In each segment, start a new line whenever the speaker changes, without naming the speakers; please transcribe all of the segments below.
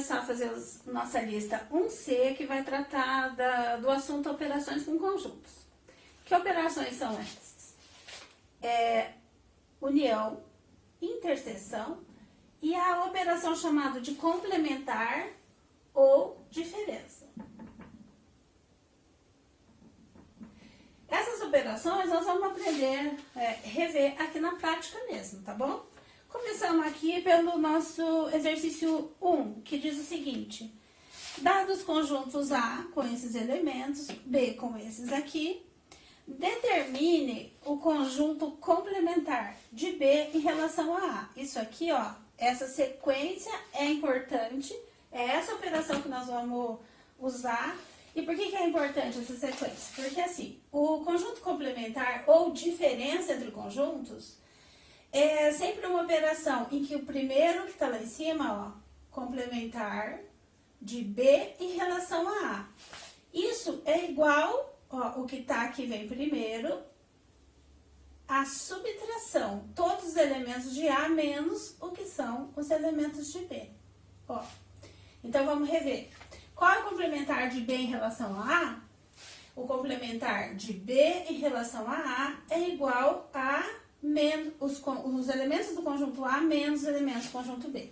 começar a fazer nossa lista 1C, que vai tratar do assunto operações com conjuntos. Que operações são essas? União, interseção e a operação chamada de complementar ou diferença. Essas operações nós vamos aprender, rever aqui na prática mesmo, tá bom? Começamos aqui pelo nosso exercício 1, que diz o seguinte: dados conjuntos A com esses elementos, B com esses aqui, determine o conjunto complementar de B em relação a A. Isso aqui, ó, essa sequência é importante, é essa operação que nós vamos usar. E por que é importante essa sequência? Porque assim, o conjunto complementar ou diferença entre conjuntos é sempre uma operação em que o primeiro que está lá em cima, ó, complementar de B em relação a A. Isso é igual, ó, o que está aqui vem primeiro, a subtração, todos os elementos de A menos o que são os elementos de B. Ó, então vamos rever. Qual é o complementar de B em relação a A? O complementar de B em relação a A é igual a menos os elementos do conjunto A menos os elementos do conjunto B.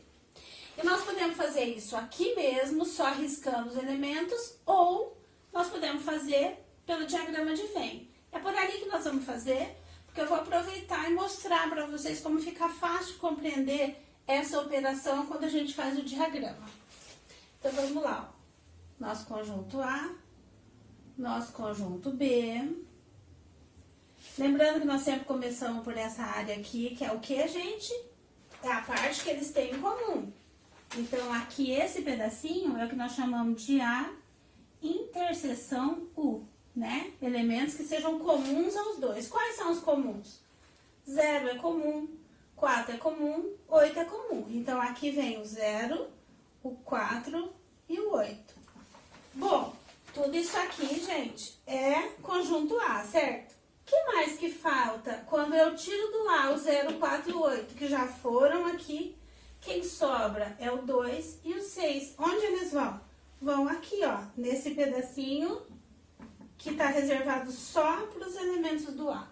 E nós podemos fazer isso aqui mesmo, só riscando os elementos, ou nós podemos fazer pelo diagrama de Venn. É por ali que nós vamos fazer, porque eu vou aproveitar e mostrar para vocês como fica fácil compreender essa operação quando a gente faz o diagrama. Então vamos lá, ó. Nosso conjunto A, nosso conjunto B. Lembrando que nós sempre começamos por essa área aqui, que é o que, gente? É a parte que eles têm em comum. Então, aqui, esse pedacinho é o que nós chamamos de A interseção U, né? Elementos que sejam comuns aos dois. Quais são os comuns? 0 é comum, 4 é comum, 8 é comum. Então, aqui vem o 0, o 4 e o 8. Bom, tudo isso aqui, gente, é conjunto A, certo? O que mais que falta? Quando eu tiro do A o 0, 4 e 8, que já foram aqui, quem sobra é o 2 e o 6. Onde eles vão? Vão aqui, ó, nesse pedacinho que está reservado só para os elementos do A.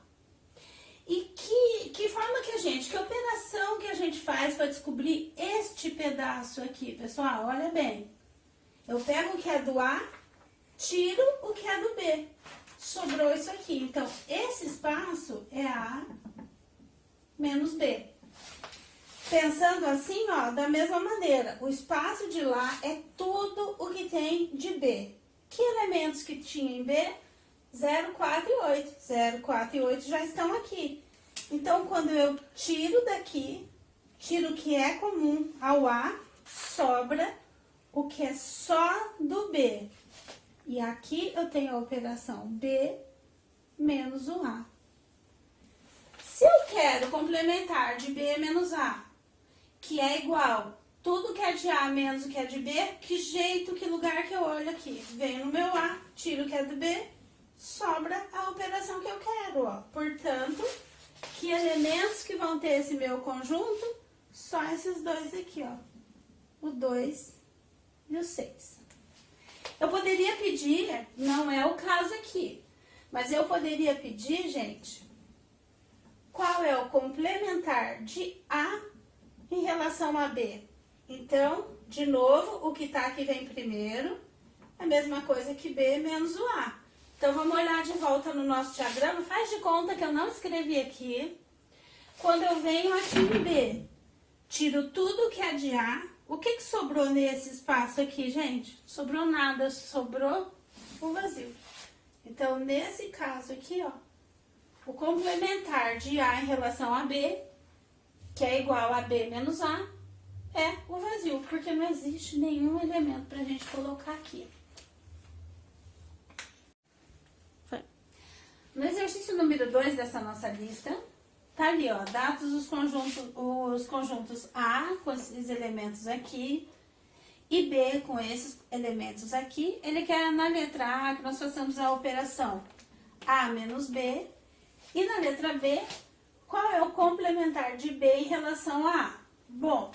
E que forma que que operação que a gente faz para descobrir este pedaço aqui, pessoal? Olha bem. Eu pego o que é do A, tiro o que é do B. Sobrou isso aqui. Então, esse espaço é A menos B. Pensando assim, ó, da mesma maneira, o espaço de lá é tudo o que tem de B. Que elementos que tinha em B? 0, 4 e 8. 0, 4 e 8 já estão aqui. Então, quando eu tiro daqui, tiro o que é comum ao A, sobra o que é só do B. E aqui eu tenho a operação B menos o A. Se eu quero complementar de B menos A, que é igual tudo que é de A menos o que é de B, que jeito, que lugar que eu olho aqui? Venho no meu A, tiro o que é do B, sobra a operação que eu quero, ó. Portanto, que elementos que vão ter esse meu conjunto? Só esses dois aqui, ó. O 2 e o 6. Eu poderia pedir, não é o caso aqui, mas eu poderia pedir, gente, qual é o complementar de A em relação a B. Então, de novo, o que tá aqui vem primeiro, a mesma coisa que B menos o A. Então, vamos olhar de volta no nosso diagrama. Faz de conta que eu não escrevi aqui. Quando eu venho aqui em B, tiro tudo que é de A. O que sobrou nesse espaço aqui, gente? Sobrou nada, sobrou o vazio. Então, nesse caso aqui, ó, o complementar de A em relação a B, que é igual a B menos A, é o vazio, porque não existe nenhum elemento pra gente colocar aqui. No exercício número 2 dessa nossa lista, tá ali, ó, dados os conjuntos A com esses elementos aqui e B com esses elementos aqui. Ele quer na letra A que nós façamos a operação A menos B e na letra B, qual é o complementar de B em relação a A? Bom,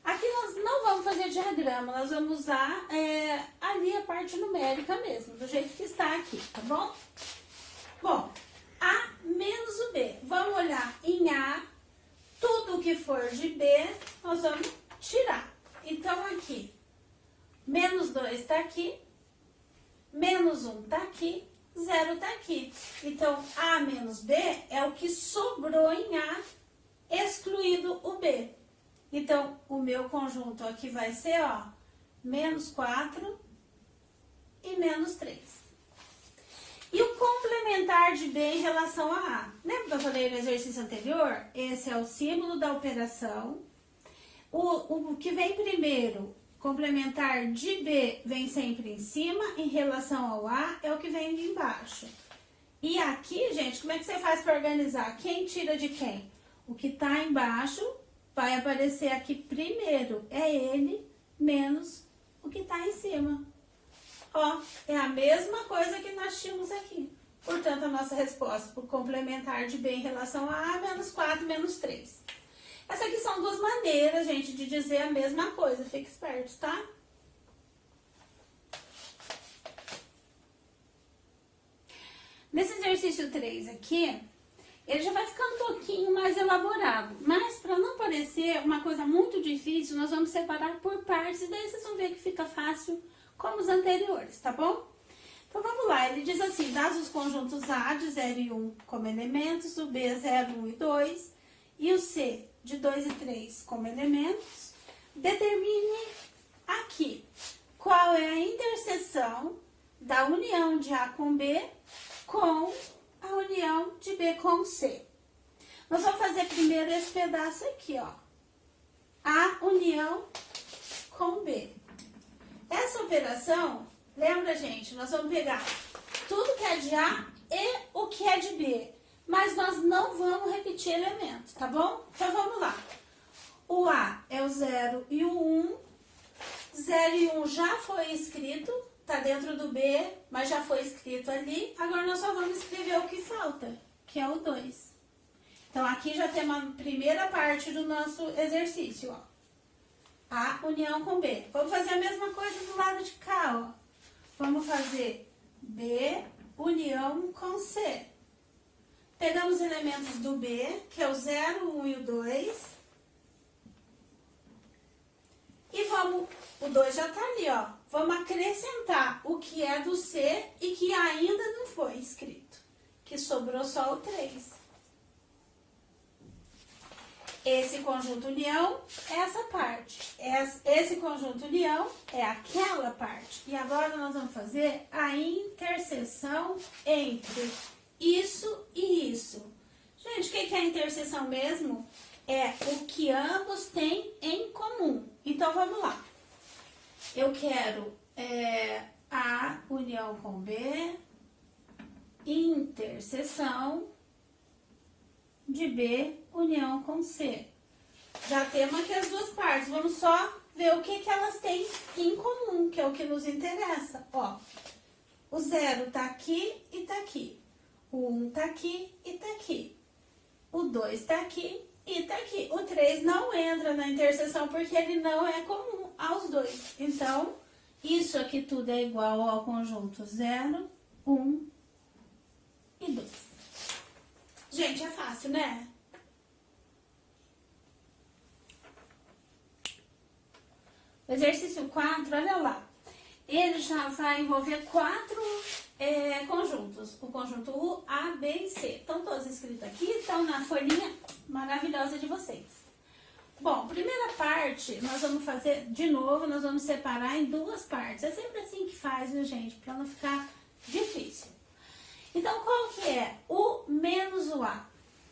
Aqui nós não vamos fazer diagrama, nós vamos usar ali a parte numérica mesmo, do jeito que está aqui, tá bom? Bom, A menos o B. Vamos olhar em A, tudo que for de B, nós vamos tirar. Então, aqui, menos 2 está aqui, menos 1 está aqui, 0 está aqui. Então, A menos B é o que sobrou em A, excluído o B. Então, o meu conjunto aqui vai ser, ó, menos 4 e menos 3. E o complementar de B em relação a A? Lembra que eu falei no exercício anterior? Esse é o símbolo da operação. O que vem primeiro, complementar de B, vem sempre em cima, em relação ao A, é o que vem de embaixo. E aqui, gente, como é que você faz para organizar? Quem tira de quem? O que está embaixo vai aparecer aqui primeiro, é ele, menos o que está em cima. Ó, é a mesma coisa que nós tínhamos aqui. Portanto, a nossa resposta por complementar de B em relação a A, menos 4, menos 3. Essas aqui são duas maneiras, gente, de dizer a mesma coisa. Fique esperto, tá? Nesse exercício 3 aqui, ele já vai ficando um pouquinho mais elaborado. Mas, para não parecer uma coisa muito difícil, nós vamos separar por partes. E daí vocês vão ver que fica fácil como os anteriores, tá bom? Então, vamos lá. Ele diz assim, dados os conjuntos A de 0 e 1 como elementos, o B 0, 1 e 2, e o C de 2 e 3 como elementos, determine aqui qual é a interseção da união de A com B com a união de B com C. Nós vamos fazer primeiro esse pedaço aqui, ó. A união com B. Essa operação, lembra, gente, nós vamos pegar tudo que é de A e o que é de B, mas nós não vamos repetir elementos, tá bom? Então, vamos lá. O A é o 0 e o 1. 0 e 1 já foi escrito, tá dentro do B, mas já foi escrito ali. Agora, nós só vamos escrever o que falta, que é o 2. Então, aqui já tem uma primeira parte do nosso exercício, ó. A união com B. Vamos fazer a mesma coisa do lado de cá, ó. Vamos fazer B união com C. Pegamos elementos do B, que é o 0, o 1 e o 2. E vamos, o 2 já tá ali, ó. Vamos acrescentar o que é do C e que ainda não foi escrito, que sobrou só o 3. Esse conjunto união é essa parte. Esse conjunto união é aquela parte. E agora nós vamos fazer a interseção entre isso e isso. Gente, o que é a interseção mesmo? É o que ambos têm em comum. Então, vamos lá. Eu quero A união com B, interseção de B união com C. Já temos aqui as duas partes. Vamos só ver o que elas têm em comum, que é o que nos interessa. Ó, o 0 tá aqui e tá aqui. O 1 tá aqui e tá aqui. O 2 tá aqui e tá aqui. O 3 não entra na interseção porque ele não é comum aos dois. Então, isso aqui tudo é igual ao conjunto 0, 1 e 2. Gente, é fácil, né? O exercício 4, olha lá. Ele já vai envolver 4 conjuntos. O conjunto U, A, B e C. Estão todos escritos aqui, estão na folhinha maravilhosa de vocês. Bom, primeira parte, nós vamos fazer, de novo, nós vamos separar em duas partes. É sempre assim que faz, viu, gente? Para não ficar difícil. Então, qual que é? U menos o A.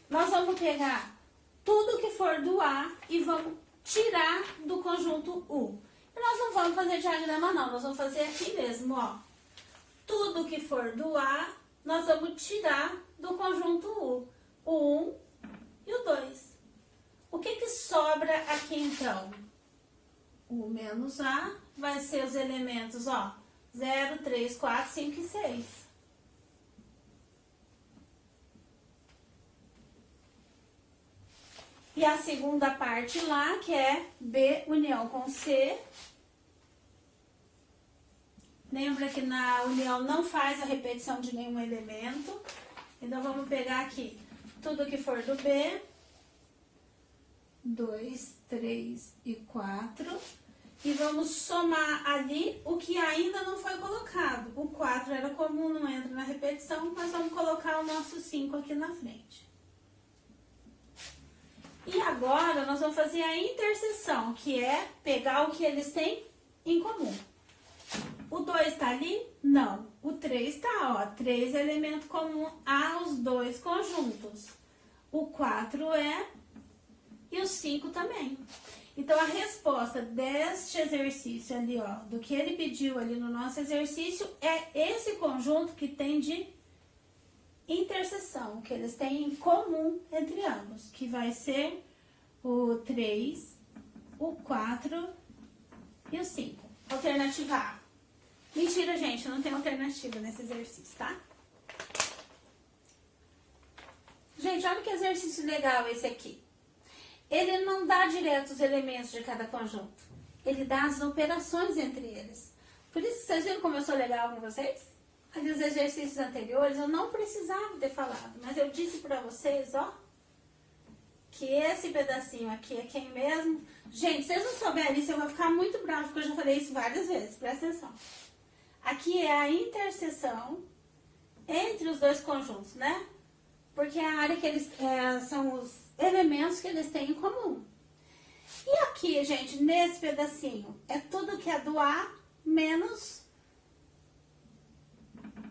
Nós vamos pegar tudo que for do A e vamos tirar do conjunto U. E nós não vamos fazer diagrama, não. Nós vamos fazer aqui mesmo, ó. Tudo que for do A, nós vamos tirar do conjunto U. O 1 e o 2. O que sobra aqui, então? U menos A vai ser os elementos, ó. 0, 3, 4, 5 e 6. E E a segunda parte lá, que é B união com C. Lembra que na união não faz a repetição de nenhum elemento. Então, vamos pegar aqui tudo que for do B. 2, 3 e 4. E vamos somar ali o que ainda não foi colocado. O 4 era comum, não entra na repetição, mas vamos colocar o nosso 5 aqui na frente. E agora, nós vamos fazer a interseção, que é pegar o que eles têm em comum. O 2 tá ali? Não. O 3 tá, ó. 3 elementos comuns aos dois conjuntos. O 4 é e o 5 também. Então, a resposta deste exercício ali, ó, do que ele pediu ali no nosso exercício, é esse conjunto que tem de interseção, que eles têm em comum entre ambos, que vai ser o 3, o 4 e o 5. Alternativa A. Mentira, gente, não tem alternativa nesse exercício, tá? Gente, olha que exercício legal esse aqui. Ele não dá direto os elementos de cada conjunto. Ele dá as operações entre eles. Por isso, vocês viram como eu sou legal com vocês? Ali os exercícios anteriores eu não precisava ter falado, mas eu disse pra vocês, ó, que esse pedacinho aqui é quem mesmo. Gente, se vocês não souberem isso, eu vou ficar muito bravo, porque eu já falei isso várias vezes, presta atenção. Aqui é a interseção entre os dois conjuntos, né? Porque é a área que eles são os elementos que eles têm em comum. E aqui, gente, nesse pedacinho, é tudo que é do A menos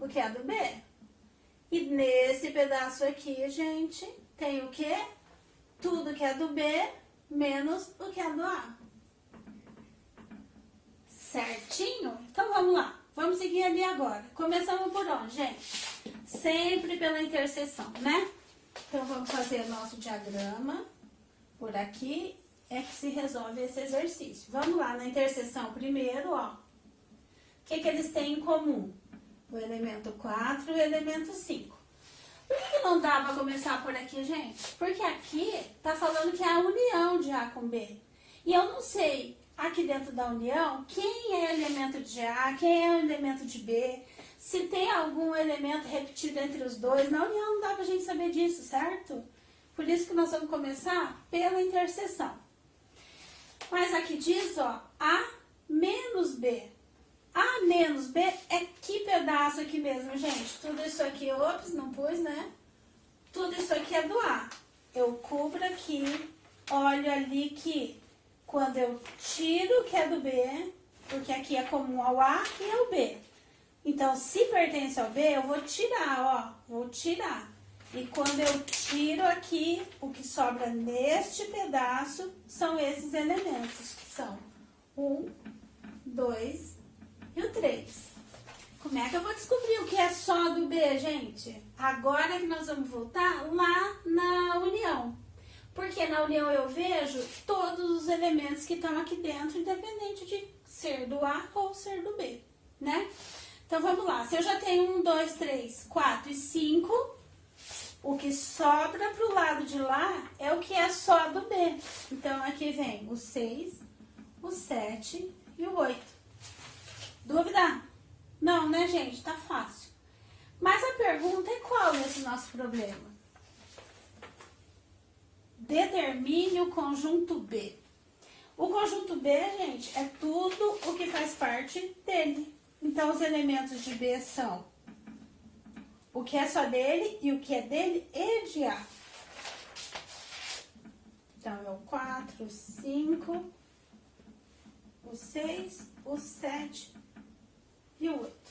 o que é do B. E nesse pedaço aqui, gente, tem o quê? Tudo que é do B menos o que é do A. Certinho? Então, vamos lá. Vamos seguir ali agora. Começamos por onde, gente? Sempre pela interseção, né? Então, vamos fazer o nosso diagrama. Por aqui é que se resolve esse exercício. Vamos lá, na interseção primeiro, ó. O que eles têm em comum? O elemento 4 e o elemento 5. Por que não dá para começar por aqui, gente? Porque aqui tá falando que é a união de A com B. E eu não sei, aqui dentro da união, quem é elemento de A, quem é elemento de B. Se tem algum elemento repetido entre os dois, na união não dá pra gente saber disso, certo? Por isso que nós vamos começar pela interseção. Mas aqui diz, ó, A menos B. A menos B é que pedaço aqui mesmo, gente? Tudo isso aqui, ops, não pus, né? Tudo isso aqui é do A. Eu cubro aqui, olho ali que quando eu tiro o que é do B, porque aqui é comum ao A e ao B. Então, se pertence ao B, eu vou tirar, ó, vou tirar. E quando eu tiro aqui, o que sobra neste pedaço são esses elementos, que são 1, 2 e o 3. Como é que eu vou descobrir o que é só do B, gente? Agora que nós vamos voltar lá na união. Porque na união eu vejo todos os elementos que estão aqui dentro, independente de ser do A ou ser do B, né? Então, vamos lá. Se eu já tenho 1, 2, 3, 4 e 5, o que sobra para o lado de lá é o que é só do B. Então, aqui vem o 6, o 7 e o 8. Dúvida? Não, né, gente? Tá fácil. Mas a pergunta é qual nesse nosso problema? Determine o conjunto B. O conjunto B, gente, é tudo o que faz parte dele. Então, os elementos de B são o que é só dele e o que é dele e de A. Então, é o 4, o 5, o 6, o 7 e o 8.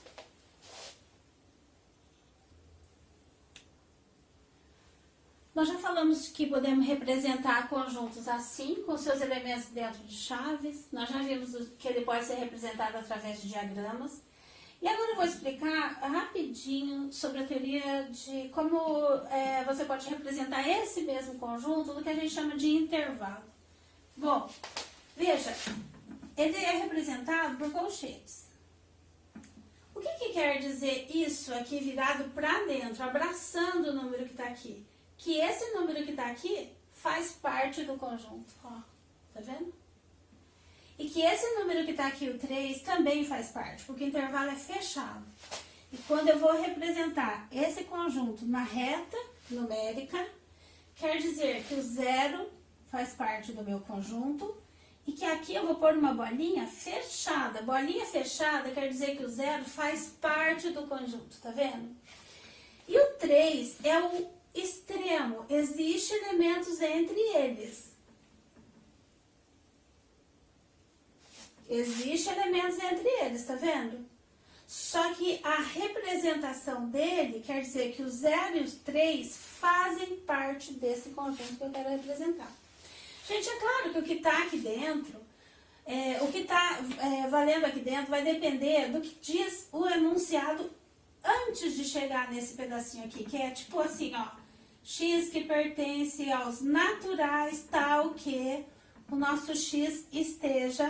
Nós já falamos que podemos representar conjuntos assim, com seus elementos dentro de chaves. Nós já vimos que ele pode ser representado através de diagramas. E agora eu vou explicar rapidinho sobre a teoria de como você pode representar esse mesmo conjunto no que a gente chama de intervalo. Bom, veja, ele é representado por colchetes. O que quer dizer isso aqui virado para dentro, abraçando o número que está aqui? Que esse número que está aqui faz parte do conjunto, ó, tá vendo? E que esse número que tá aqui, o 3, também faz parte, porque o intervalo é fechado. E quando eu vou representar esse conjunto na reta numérica, quer dizer que o 0 faz parte do meu conjunto e que aqui eu vou pôr uma bolinha fechada. Bolinha fechada quer dizer que o 0 faz parte do conjunto, tá vendo? E o 3 é o extremo, existem elementos entre eles. Existem elementos entre eles, tá vendo? Só que a representação dele quer dizer que o 0 e os 3 fazem parte desse conjunto que eu quero representar. Gente, é claro que o que está aqui dentro, o que está valendo aqui dentro vai depender do que diz o enunciado antes de chegar nesse pedacinho aqui, que é tipo assim, ó, x que pertence aos naturais tal que o nosso x esteja,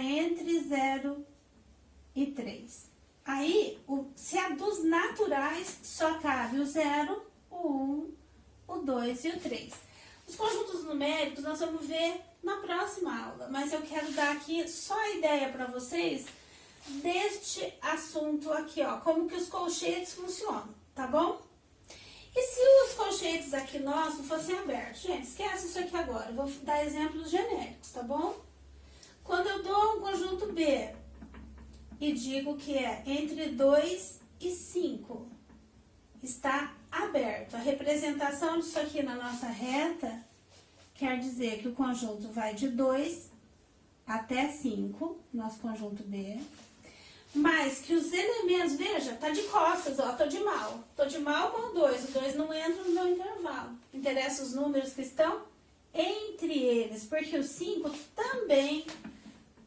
entre 0 e 3. Aí, se é dos naturais, só cabe o 0, o 1, o 2 e o 3. Os conjuntos numéricos nós vamos ver na próxima aula, mas eu quero dar aqui só a ideia para vocês deste assunto aqui, ó, como que os colchetes funcionam, tá bom? E se os colchetes aqui nossos fossem abertos? Gente, esquece isso aqui agora, eu vou dar exemplos genéricos, tá bom? Quando eu dou um conjunto B e digo que é entre 2 e 5, está aberto. A representação disso aqui na nossa reta quer dizer que o conjunto vai de 2 até 5, nosso conjunto B, mas que os elementos, veja, tá de costas, ó, tô de mal com o 2 não entra no meu intervalo. Interessa os números que estão entre eles, porque o 5 também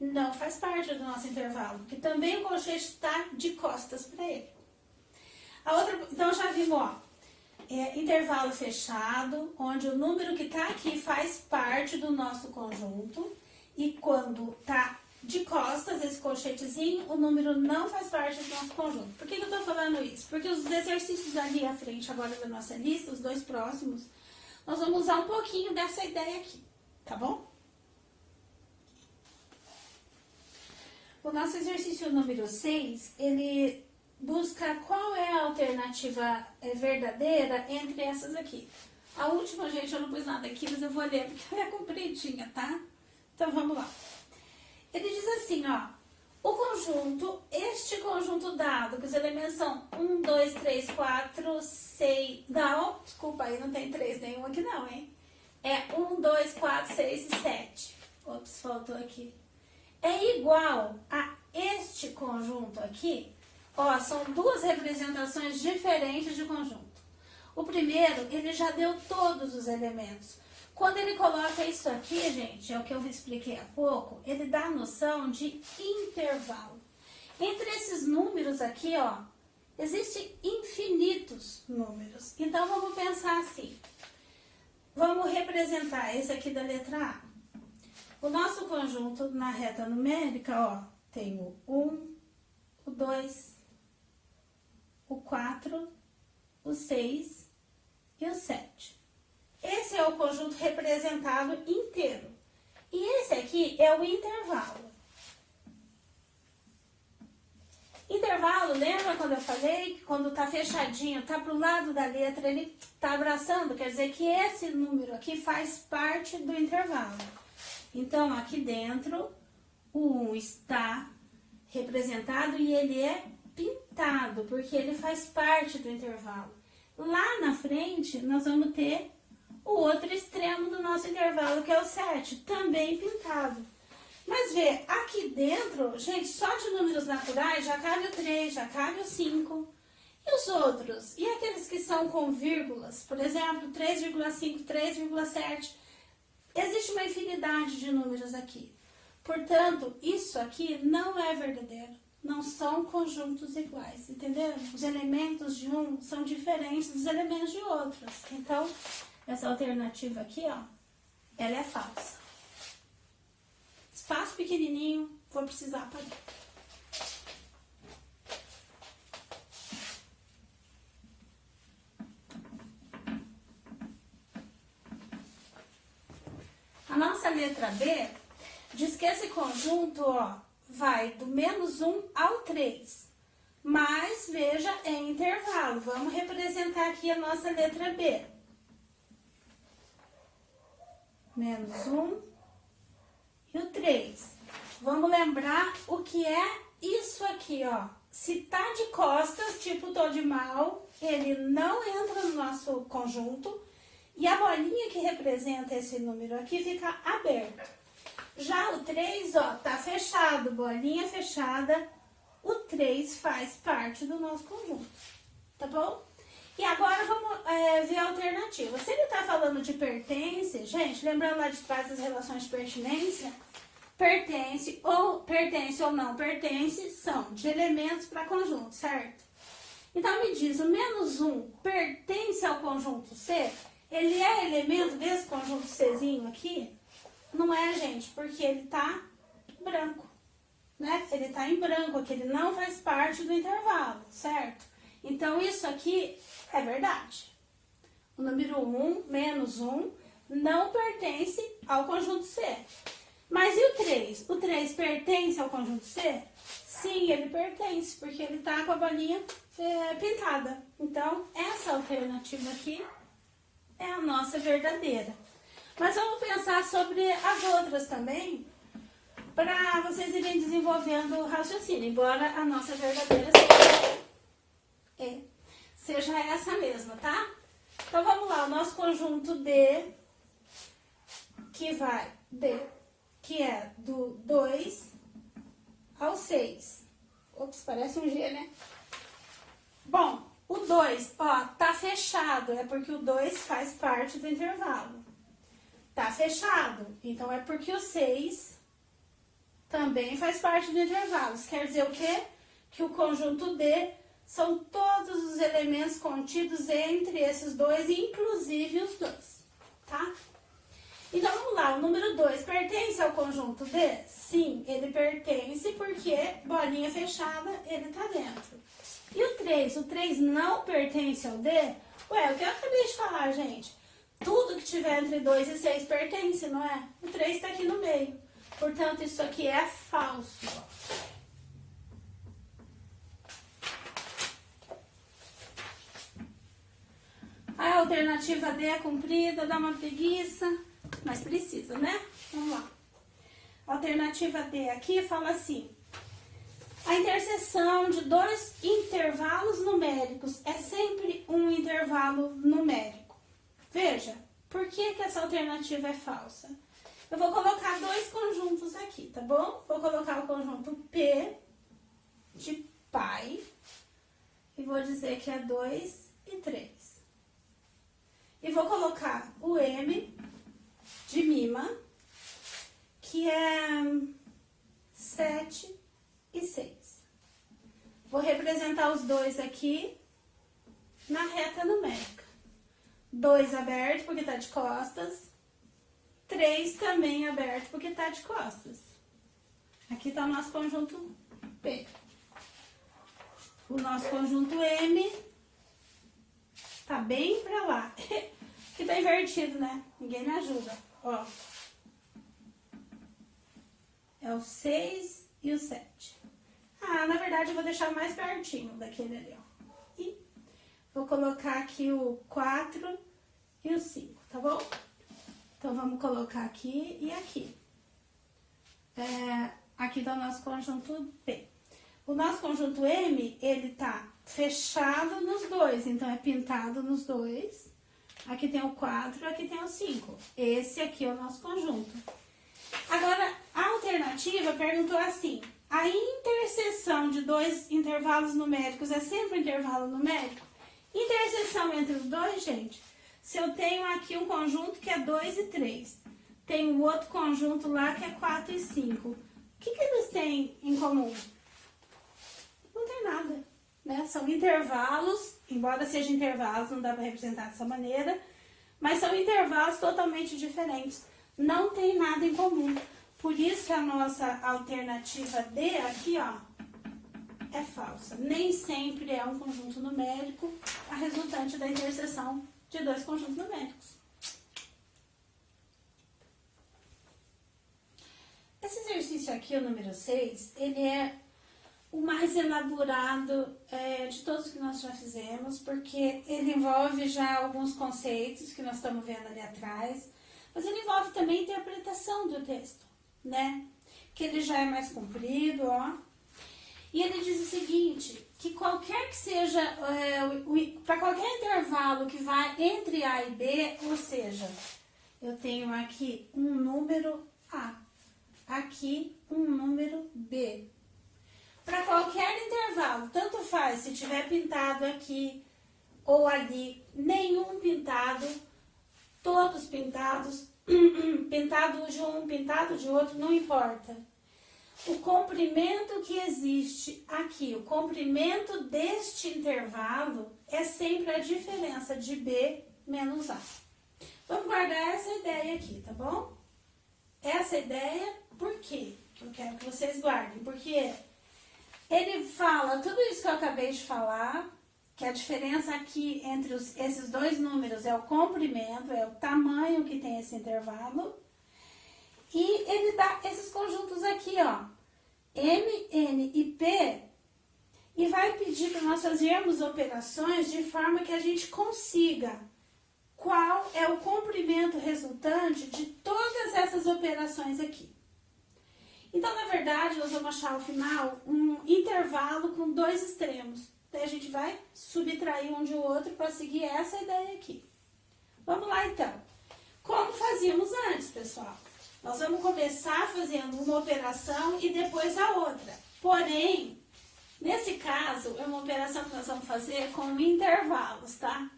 não faz parte do nosso intervalo, porque também o colchete está de costas para ele. Então já vimos, ó, intervalo fechado, onde o número que está aqui faz parte do nosso conjunto, e quando está de costas, esse colchetezinho, o número não faz parte do nosso conjunto. Por que eu estou falando isso? Porque os exercícios ali à frente agora da nossa lista, os dois próximos, nós vamos usar um pouquinho dessa ideia aqui, tá bom? O nosso exercício número 6, ele busca qual é a alternativa verdadeira entre essas aqui. A última, gente, eu não pus nada aqui, mas eu vou ler porque ela é compridinha, tá? Então, vamos lá. Ele diz assim, ó, este conjunto dado, que os elementos são 1, 2, 3, 4, 6, não, desculpa aí, não tem 3 nenhum aqui não, hein? É 1, 2, 4, 6 e 7. Ops, faltou aqui. É igual a este conjunto aqui, ó, são duas representações diferentes de conjunto. O primeiro, ele já deu todos os elementos. Quando ele coloca isso aqui, gente, é o que eu expliquei há pouco, ele dá a noção de intervalo. Entre esses números aqui, ó, existem infinitos números. Então, vamos pensar assim. Vamos representar esse aqui da letra A. O nosso conjunto na reta numérica, ó, tem o 1, o 2, o 4, o 6 e o 7. Esse é o conjunto representado inteiro. E esse aqui é o intervalo. Intervalo, lembra quando eu falei que quando tá fechadinho, tá pro lado da letra, ele tá abraçando? Quer dizer que esse número aqui faz parte do intervalo. Então, aqui dentro, o 1 está representado e ele é pintado, porque ele faz parte do intervalo. Lá na frente, nós vamos ter o outro extremo do nosso intervalo, que é o 7, também pintado. Mas vê, aqui dentro, gente, só de números naturais já cabe o 3, já cabe o 5. E os outros? E aqueles que são com vírgulas? Por exemplo, 3,5, 3,7. Existe uma infinidade de números aqui. Portanto, isso aqui não é verdadeiro. Não são conjuntos iguais, entendeu? Os elementos de um são diferentes dos elementos de outros. Então, essa alternativa aqui, ó, ela é falsa. Espaço pequenininho, vou precisar apagar. nossa letra B diz que esse conjunto, ó, vai do -1 ao 3. Mas, veja, é intervalo. Vamos representar aqui a nossa letra B. -1 e o 3. Vamos lembrar o que é isso aqui, ó. Se tá de costas, tipo tô de mal, ele não entra no nosso conjunto. E a bolinha que representa esse número aqui fica aberta. Já o 3, ó, tá fechado, bolinha fechada. O 3 faz parte do nosso conjunto, tá bom? E agora vamos ver a alternativa. Se ele tá falando de pertence, gente, lembrando lá de trás das relações de pertinência, pertence ou não pertence são de elementos para conjunto, certo? Então me diz, o -1 pertence ao conjunto C? Ele é elemento desse conjunto Czinho aqui? Não é, gente, porque ele tá branco, né? Ele tá em branco aqui, ele não faz parte do intervalo, certo? Então isso aqui é verdade. O número 1, -1, não pertence ao conjunto C. Mas e o 3? O 3 pertence ao conjunto C? Sim, ele pertence, porque ele tá com a bolinha pintada. Então, essa alternativa aqui é a nossa verdadeira. Mas vamos pensar sobre as outras também, para vocês irem desenvolvendo o raciocínio, embora a nossa verdadeira seja essa mesma, tá? Então, vamos lá, o nosso conjunto D, que é do 2 ao 6. Ops, parece um G, né? Bom, o 2, ó, tá fechado, é porque o 2 faz parte do intervalo. Tá fechado, então é porque o 6 também faz parte do intervalo. Isso quer dizer o quê? Que o conjunto D são todos os elementos contidos entre esses dois, inclusive os dois, tá? Então, vamos lá, o número 2 pertence ao conjunto D? Sim, ele pertence porque bolinha fechada, ele tá dentro. E o 3? O 3 não pertence ao D? Ué, o que eu acabei de falar, gente? Tudo que tiver entre 2 e 6 pertence, não é? O 3 tá aqui no meio. Portanto, isso aqui é falso. A alternativa D é cumprida, dá uma preguiça, mas precisa, né? Vamos lá. A alternativa D aqui fala assim: a interseção de dois intervalos numéricos é sempre um intervalo numérico. Veja, por que que essa alternativa é falsa? Eu vou colocar dois conjuntos aqui, tá bom? Vou colocar o conjunto P de pai e vou dizer que é 2 e 3. E vou colocar o M de mima, que é 7 e 6. Vou representar os dois aqui na reta numérica. 2 aberto porque tá de costas. 3 também aberto porque tá de costas. Aqui tá o nosso conjunto P. O nosso conjunto M tá bem pra lá. Que tá invertido, né? Ninguém me ajuda. Ó. É o 6 e o 7. Ah, na verdade eu vou deixar mais pertinho daquele ali, ó. E vou colocar aqui o 4 e o 5, tá bom? Então, vamos colocar aqui e aqui. Aqui tá o nosso conjunto P. O nosso conjunto M, ele tá fechado nos dois, então é pintado nos dois. Aqui tem o 4, aqui tem o 5. Esse aqui é o nosso conjunto. Agora, a alternativa perguntou assim: a interseção de dois intervalos numéricos é sempre um intervalo numérico? Interseção entre os dois, gente, se eu tenho aqui um conjunto que é 2 e 3, tem um outro conjunto lá que é 4 e 5. O que que eles têm em comum? Não tem nada, né? São intervalos, embora sejam intervalos, não dá para representar dessa maneira, mas são intervalos totalmente diferentes. Não tem nada em comum. Por isso que a nossa alternativa D aqui, ó, é falsa. Nem sempre é um conjunto numérico a resultante da interseção de dois conjuntos numéricos. Esse exercício aqui, o número 6, ele é o mais elaborado de todos que nós já fizemos, porque ele envolve já alguns conceitos que nós estamos vendo ali atrás, mas ele envolve também a interpretação do texto, né? Que ele já é mais comprido, ó. E ele diz o seguinte, que qualquer que seja, para qualquer intervalo que vai entre A e B, ou seja, eu tenho aqui um número A, aqui um número B. Para qualquer intervalo, tanto faz se tiver pintado aqui ou ali, nenhum pintado, todos pintados, pintado de um, pintado de outro, não importa. O comprimento que existe aqui, o comprimento deste intervalo é sempre a diferença de B menos A. Vamos guardar essa ideia aqui, tá bom? Essa ideia, por quê? Que eu quero que vocês guardem, porque ele fala tudo isso que eu acabei de falar, que a diferença aqui entre esses dois números é o comprimento, é o tamanho que tem esse intervalo. E ele dá esses conjuntos aqui, ó, M, N e P, e vai pedir para nós fazermos operações de forma que a gente consiga qual é o comprimento resultante de todas essas operações aqui. Então, na verdade, nós vamos achar ao final um intervalo com dois extremos. Daí a gente vai subtrair um de outro para seguir essa ideia aqui. Vamos lá, então. Como fazíamos antes, pessoal? Nós vamos começar fazendo uma operação e depois a outra. Porém, nesse caso, é uma operação que nós vamos fazer com intervalos, tá?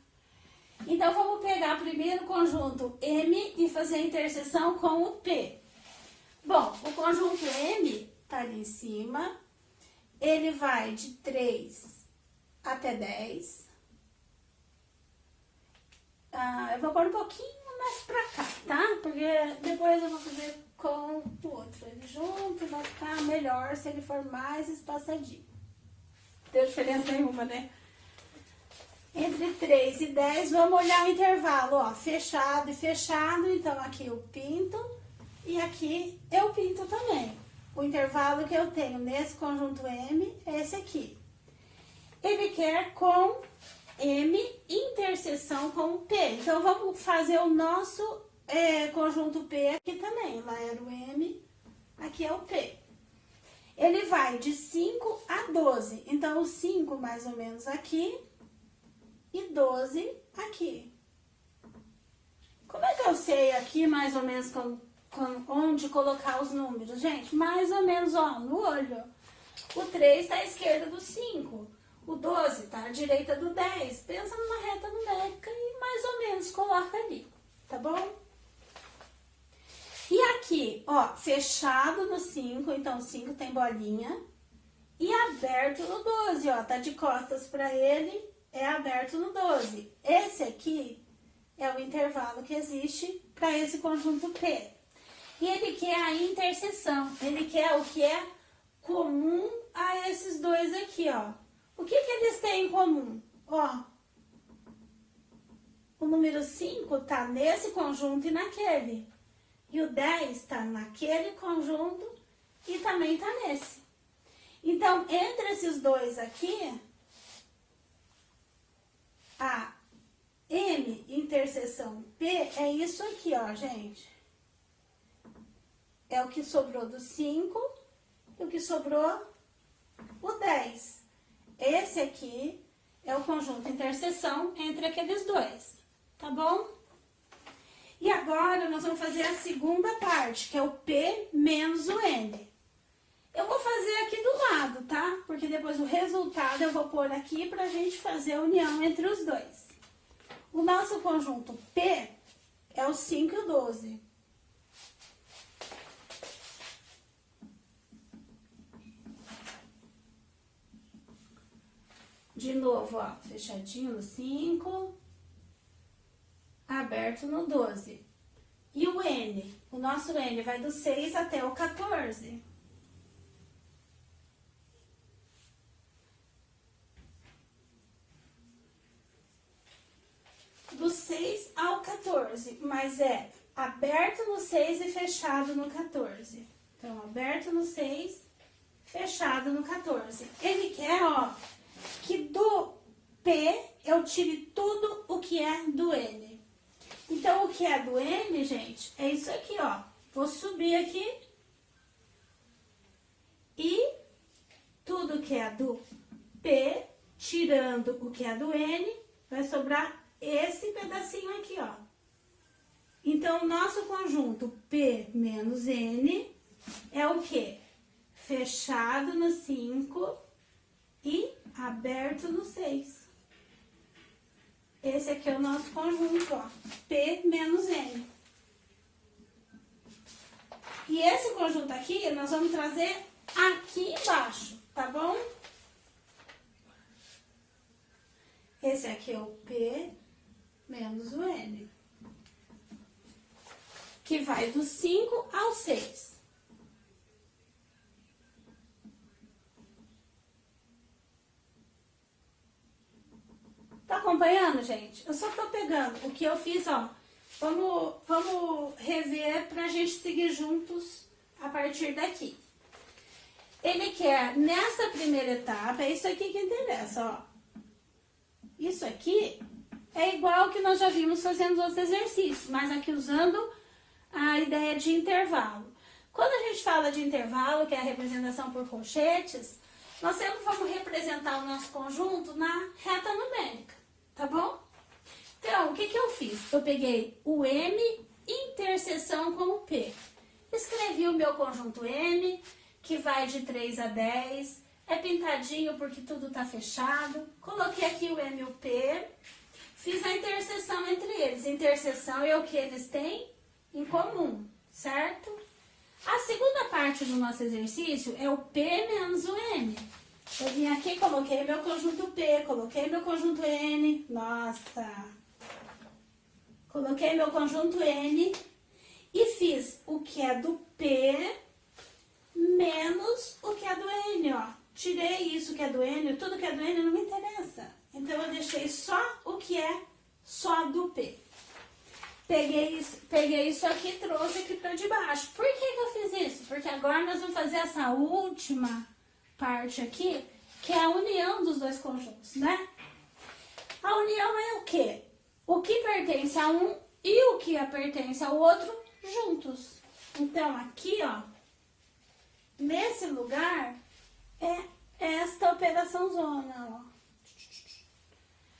Então, vamos pegar primeiro o conjunto M e fazer a interseção com o P. Bom, o conjunto M tá ali em cima, ele vai de 3 até 10. Eu vou pôr um pouquinho mais pra cá, tá? Porque depois eu vou fazer com o outro. Ele junto vai ficar melhor se ele for mais espaçadinho. Não tem diferença nenhuma, né? Entre 3 e 10, vamos olhar o intervalo, ó, fechado e fechado. Então, aqui eu pinto. E aqui eu pinto também. O intervalo que eu tenho nesse conjunto M é esse aqui. Ele quer com M interseção com P. Então, vamos fazer o nosso conjunto P aqui também. Lá era o M, aqui é o P. Ele vai de 5 a 12. Então, o 5 mais ou menos aqui e 12 aqui. Como é que eu sei aqui mais ou menos onde colocar os números? Gente, mais ou menos, ó, no olho. O 3 está à esquerda do 5. O 12 está à direita do 10. Pensa numa reta numérica e mais ou menos coloca ali, tá bom? E aqui, ó, fechado no 5, então o 5 tem bolinha. E aberto no 12, ó, tá de costas para ele, é aberto no 12. Esse aqui é o intervalo que existe para esse conjunto P. E ele quer a interseção, ele quer o que é comum a esses dois aqui, ó. O que eles têm em comum? Ó, o número 5 tá nesse conjunto e naquele. E o 10 tá naquele conjunto e também tá nesse. Então, entre esses dois aqui, a M interseção P é isso aqui, ó, gente. É o que sobrou do 5 e o que sobrou o 10. Esse aqui é o conjunto interseção entre aqueles dois, tá bom? E agora nós vamos fazer a segunda parte, que é o P menos o N. Eu vou fazer aqui do lado, tá? Porque depois o resultado eu vou pôr aqui pra gente fazer a união entre os dois. O nosso conjunto P é o 5 e o 12. De novo, ó, fechadinho no 5, aberto no 12. E o N? O nosso N vai do 6 até o 14. Do 6 ao 14, mas é aberto no 6 e fechado no 14. Então, aberto no 6, fechado no 14. Ele quer, ó, que do P eu tire tudo o que é do N. Então, o que é do N, gente, é isso aqui, ó. Vou subir aqui. E tudo que é do P, tirando o que é do N, vai sobrar esse pedacinho aqui, ó. Então, o nosso conjunto P menos N é o quê? Fechado no 5 e aberto no 6. Esse aqui é o nosso conjunto, ó. P menos N. E esse conjunto aqui, nós vamos trazer aqui embaixo, tá bom? Esse aqui é o P menos o N. Que vai do 5 ao 6. Tá acompanhando, gente? Eu só tô pegando o que eu fiz, ó. Vamos rever pra gente seguir juntos a partir daqui. Ele quer, nessa primeira etapa, é isso aqui que interessa, ó. Isso aqui é igual ao que nós já vimos fazendo os outros exercícios, mas aqui usando a ideia de intervalo. Quando a gente fala de intervalo, que é a representação por colchetes, nós sempre vamos representar o nosso conjunto na reta numérica, tá bom? Então, o que eu fiz? Eu peguei o M interseção com o P. Escrevi o meu conjunto M, que vai de 3 a 10, é pintadinho porque tudo tá fechado. Coloquei aqui o M e o P, fiz a interseção entre eles. Interseção é o que eles têm em comum, certo? A segunda parte do nosso exercício é o P menos o N. Eu vim aqui, coloquei meu conjunto P, coloquei meu conjunto N, nossa! Coloquei meu conjunto N e fiz o que é do P menos o que é do N, ó. Tirei isso que é do N, tudo que é do N não me interessa. Então, eu deixei só o que é só do P. Peguei isso aqui e trouxe aqui pra debaixo. Por que eu fiz isso? Porque agora nós vamos fazer essa última parte aqui, que é a união dos dois conjuntos, né? A união é o quê? O que pertence a um e o que pertence ao outro juntos. Então, aqui, ó, nesse lugar, é esta operação zona, ó.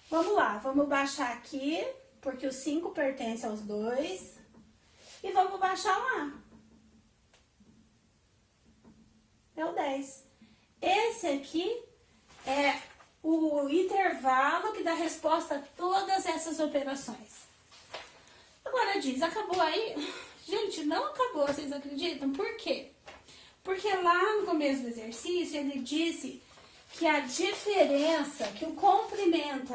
Vamos lá, vamos baixar aqui, porque o 5 pertence aos dois. E vamos baixar lá. É o 10. Esse aqui é o intervalo que dá resposta a todas essas operações. Agora diz, acabou aí? Gente, não acabou, vocês acreditam? Por quê? Porque lá no começo do exercício ele disse que a diferença, que o comprimento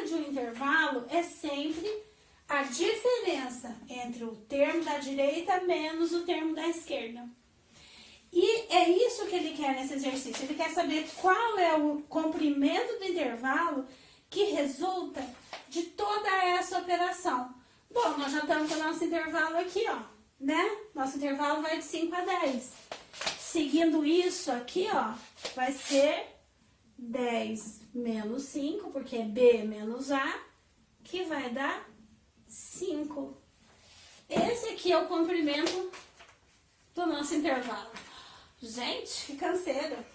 de um intervalo é sempre a diferença entre o termo da direita menos o termo da esquerda. E é isso que ele quer nesse exercício. Ele quer saber qual é o comprimento do intervalo que resulta de toda essa operação. Bom, nós já estamos com o nosso intervalo aqui, ó, né? Nosso intervalo vai de 5 a 10. Seguindo isso aqui, ó, vai ser 10 menos 5, porque é B menos A, que vai dar 5. Esse aqui é o comprimento do nosso intervalo. Gente, que canseira!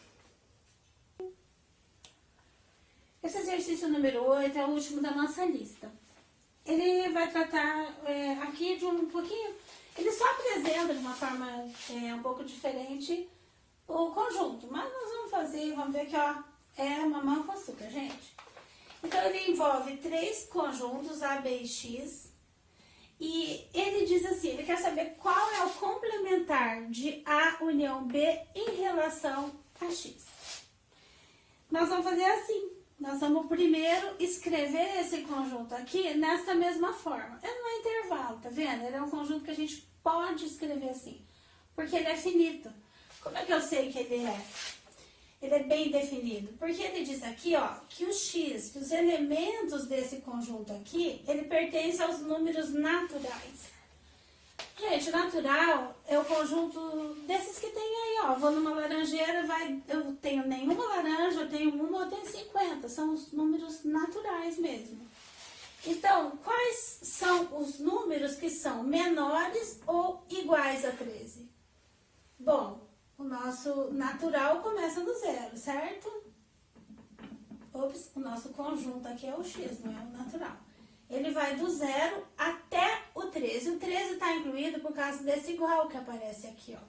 Esse exercício número 8 é o último da nossa lista. Ele vai tratar aqui de um pouquinho... Ele só apresenta de uma forma um pouco diferente o conjunto. Mas nós vamos fazer, vamos ver que ó, é mamão com açúcar, gente. Então, ele envolve 3 conjuntos, A, B e X. E ele diz assim, ele quer saber qual é o complementar de A união B em relação a X. Nós vamos fazer assim. Nós vamos primeiro escrever esse conjunto aqui nesta mesma forma. Ele não é intervalo, tá vendo? Ele é um conjunto que a gente pode escrever assim, porque ele é finito. Como é que eu sei que ele é? Ele é bem definido, porque ele diz aqui, ó, que o X, que os elementos desse conjunto aqui, ele pertence aos números naturais. Gente, natural é o conjunto desses que tem aí, ó. Vou numa laranjeira, eu tenho nenhuma laranja, eu tenho uma, eu tenho 50. São os números naturais mesmo. Então, quais são os números que são menores ou iguais a 13? Bom, o nosso natural começa no zero, certo? Ops, o nosso conjunto aqui é o x, não é o natural. Ele vai do 0 até o 13. O 13 está incluído por causa desse igual que aparece aqui, ó.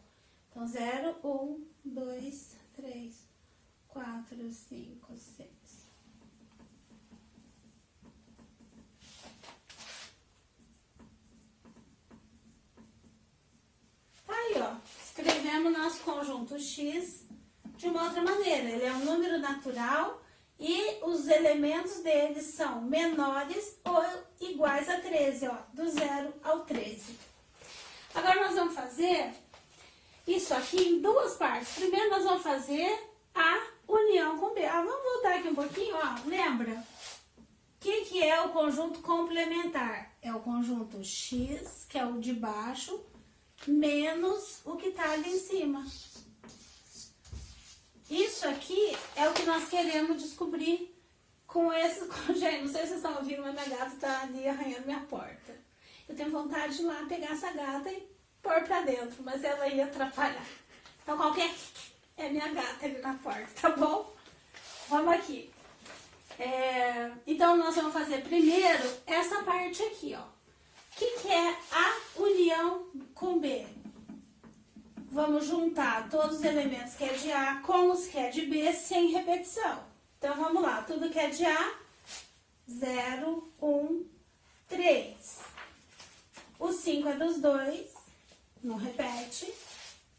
Então, 0, 1, 2, 3, 4, 5, 6. Tá aí, ó. Escrevemos nosso conjunto x de uma outra maneira. Ele é um número natural e os elementos dele são menores ou iguais a 13, ó, do 0 ao 13. Agora nós vamos fazer isso aqui em duas partes. Primeiro nós vamos fazer a união com B. Vamos voltar aqui um pouquinho, ó, lembra? O que é o conjunto complementar? É o conjunto x, que é o de baixo, menos o que tá ali em cima. Isso aqui é o que nós queremos descobrir com esse... Gente, não sei se vocês estão ouvindo, mas minha gata tá ali arranhando minha porta. Eu tenho vontade de ir lá pegar essa gata e pôr pra dentro, mas ela ia atrapalhar. Então, qualquer... é minha gata ali na porta, tá bom? Vamos aqui. Então, nós vamos fazer primeiro essa parte aqui, ó. O que é a união com B? Vamos juntar todos os elementos que é de A com os que é de B sem repetição. Então, vamos lá. Tudo que é de A, 0, 1, 3. O 5 é dos dois, não repete.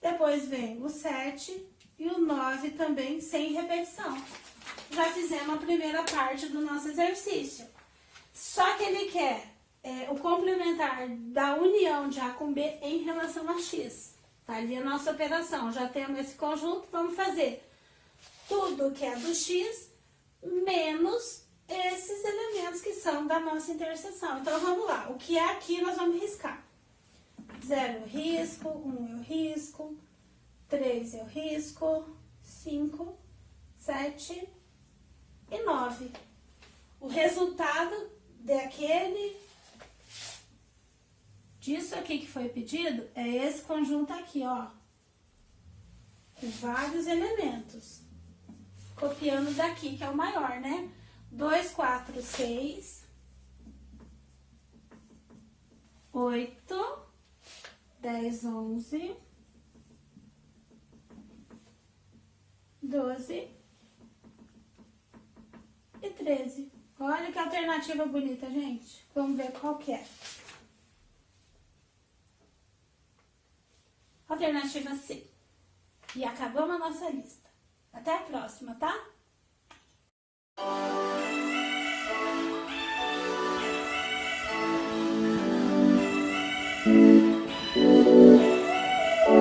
Depois vem o 7 e o 9 também sem repetição. Já fizemos a primeira parte do nosso exercício. Só que ele quer o complementar da união de A com B em relação a X. Tá ali a nossa operação, já temos esse conjunto, vamos fazer tudo que é do X menos esses elementos que são da nossa interseção. Então, vamos lá, o que é aqui nós vamos riscar. 0 eu risco, 1 eu risco, 3 eu risco, 5, 7 e 9. O resultado disso aqui que foi pedido é esse conjunto aqui, ó. Com vários elementos. Copiando daqui, que é o maior, né? 2, 4, 6, 8, 10, 11, 12 e 13. Olha que alternativa bonita, gente. Vamos ver qual que é. Alternativa C. E acabamos a nossa lista. Até a próxima, tá?